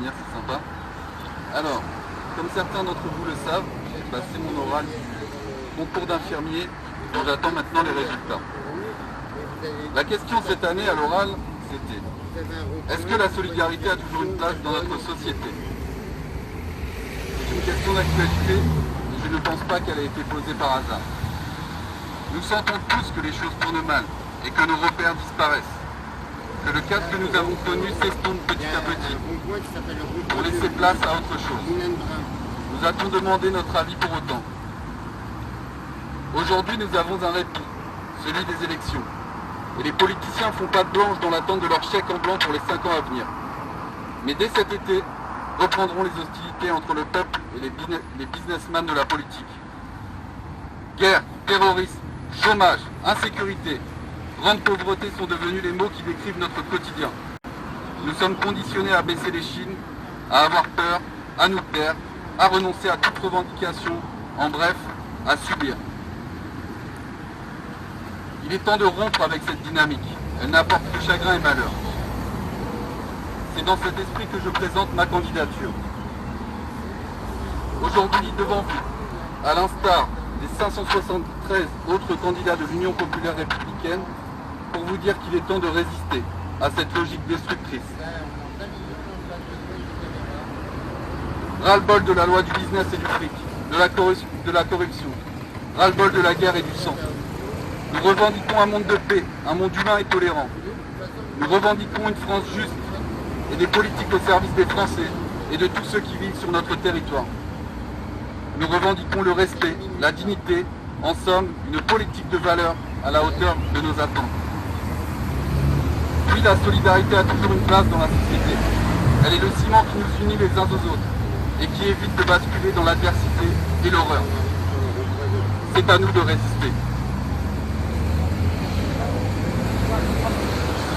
venir, c'est sympa. Alors, comme certains d'entre vous le savent, j'ai passé mon oral concours d'infirmier dont j'attends maintenant les résultats. La question cette année à l'oral, c'était: est-ce que la solidarité a toujours une place dans notre société? C'est une question d'actualité et je ne pense pas qu'elle ait été posée par hasard. Nous sentons tous que les choses tournent mal et que nos repères disparaissent, que le cadre que nous avons connu s'estompe petit à petit pour laisser place à autre chose. Nous a-t-on demandé notre avis pour autant? Aujourd'hui, nous avons un répit, celui des élections. Et les politiciens font patte blanche dans l'attente de leur chèque en blanc pour les 5 ans à venir. Mais dès cet été, reprendront les hostilités entre le peuple et les businessmen de la politique. Guerre, terrorisme, chômage, insécurité, grande pauvreté sont devenus les mots qui décrivent notre quotidien. Nous sommes conditionnés à baisser les chines, à avoir peur, à nous taire, à renoncer à toute revendication, en bref, à subir. Il est temps de rompre avec cette dynamique. Elle n'apporte que chagrin et malheur. C'est dans cet esprit que je présente ma candidature. Aujourd'hui, devant vous, à l'instar des 573 autres candidats de l'Union populaire républicaine, pour vous dire qu'il est temps de résister à cette logique destructrice. Ras-le-bol de la loi du business et du fric, de la corruption, ras-le-bol de la guerre et du sang. Nous revendiquons un monde de paix, un monde humain et tolérant. Nous revendiquons une France juste et des politiques au service des Français et de tous ceux qui vivent sur notre territoire. Nous revendiquons le respect, la dignité, en somme, une politique de valeurs à la hauteur de nos attentes. Oui, la solidarité a toujours une place dans la société. Elle est le ciment qui nous unit les uns aux autres et qui évite de basculer dans l'adversité et l'horreur. C'est à nous de résister.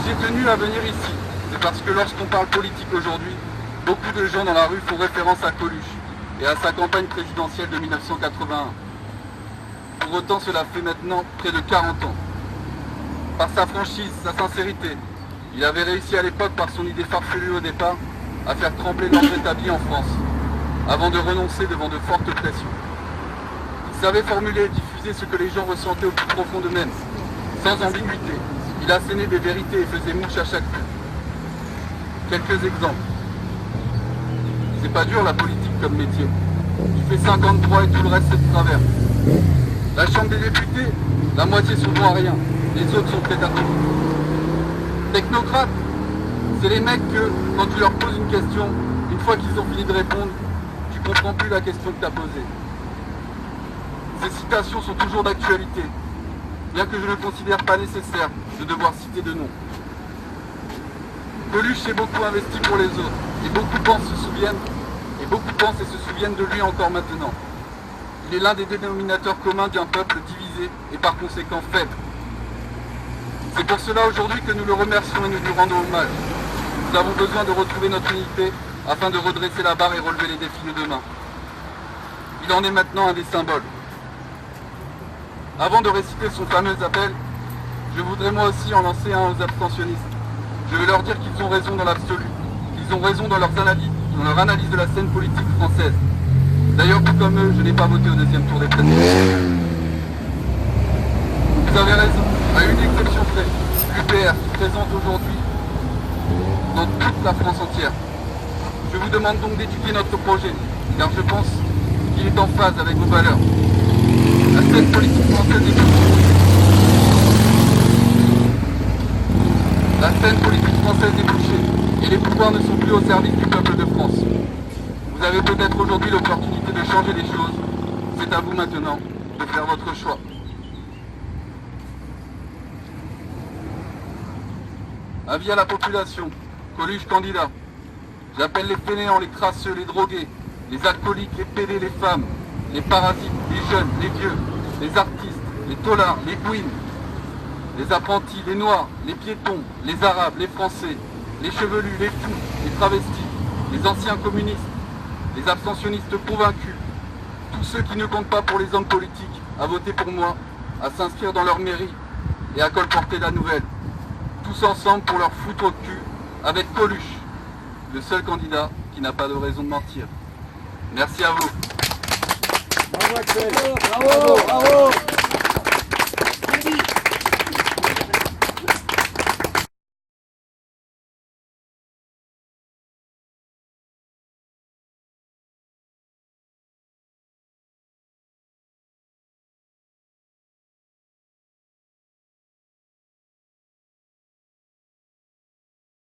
Si j'ai tenu à venir ici, c'est parce que lorsqu'on parle politique aujourd'hui, beaucoup de gens dans la rue font référence à Coluche et à sa campagne présidentielle de 1981. Pour autant, cela fait maintenant près de 40 ans. Par sa franchise, sa sincérité, il avait réussi à l'époque, par son idée farfelue au départ, à faire trembler l'ordre établi en France, avant de renoncer devant de fortes pressions. Il savait formuler et diffuser ce que les gens ressentaient au plus profond d'eux-mêmes, sans ambiguïté. Il assénait des vérités et faisait mouche à chaque coup. Quelques exemples. C'est pas dur la politique comme métier. Il fait 53 et tout le reste c'est de travers. La Chambre des députés, la moitié sont bons à rien, les autres sont prêts à tout. Technocrates, c'est les mecs que, quand tu leur poses une question, une fois qu'ils ont fini de répondre, tu comprends plus la question que tu as posée. Ces citations sont toujours d'actualité, bien que je ne considère pas nécessaire de devoir citer de nom. Coluche s'est beaucoup investi pour les autres, et beaucoup pensent et se souviennent de lui encore maintenant. Il est l'un des dénominateurs communs d'un peuple divisé et par conséquent faible. C'est pour cela aujourd'hui que nous le remercions et nous lui rendons hommage. Nous avons besoin de retrouver notre unité afin de redresser la barre et relever les défis de demain. Il en est maintenant un des symboles. Avant de réciter son fameux appel, je voudrais moi aussi en lancer un aux abstentionnistes. Je vais leur dire qu'ils ont raison dans l'absolu, qu'ils ont raison dans leur analyse de la scène politique française. D'ailleurs, tout comme eux, je n'ai pas voté au deuxième tour des présidentielles. Vous avez raison, à une exception près, l'UPR qui présente aujourd'hui dans toute la France entière. Je vous demande donc d'étudier notre projet, car je pense qu'il est en phase avec vos valeurs. La scène politique française est bouchée. La scène politique française est bouchée, et les pouvoirs ne sont plus au service du peuple de France. Vous avez peut-être aujourd'hui l'opportunité de changer les choses. C'est à vous maintenant de faire votre choix. Avis à la population, Coluche candidat. J'appelle les fainéants, les crasseux, les drogués, les alcooliques, les pédés, les femmes, les parasites, les jeunes, les vieux, les artistes, les taulards, les queens, les apprentis, les noirs, les piétons, les arabes, les français, les chevelus, les fous, les travestis, les anciens communistes, les abstentionnistes convaincus, tous ceux qui ne comptent pas pour les hommes politiques, à voter pour moi, à s'inscrire dans leur mairie et à colporter la nouvelle. Tous ensemble pour leur foutre au cul avec Coluche, le seul candidat qui n'a pas de raison de mentir. Merci à vous. Bravo Axel. Bravo, bravo.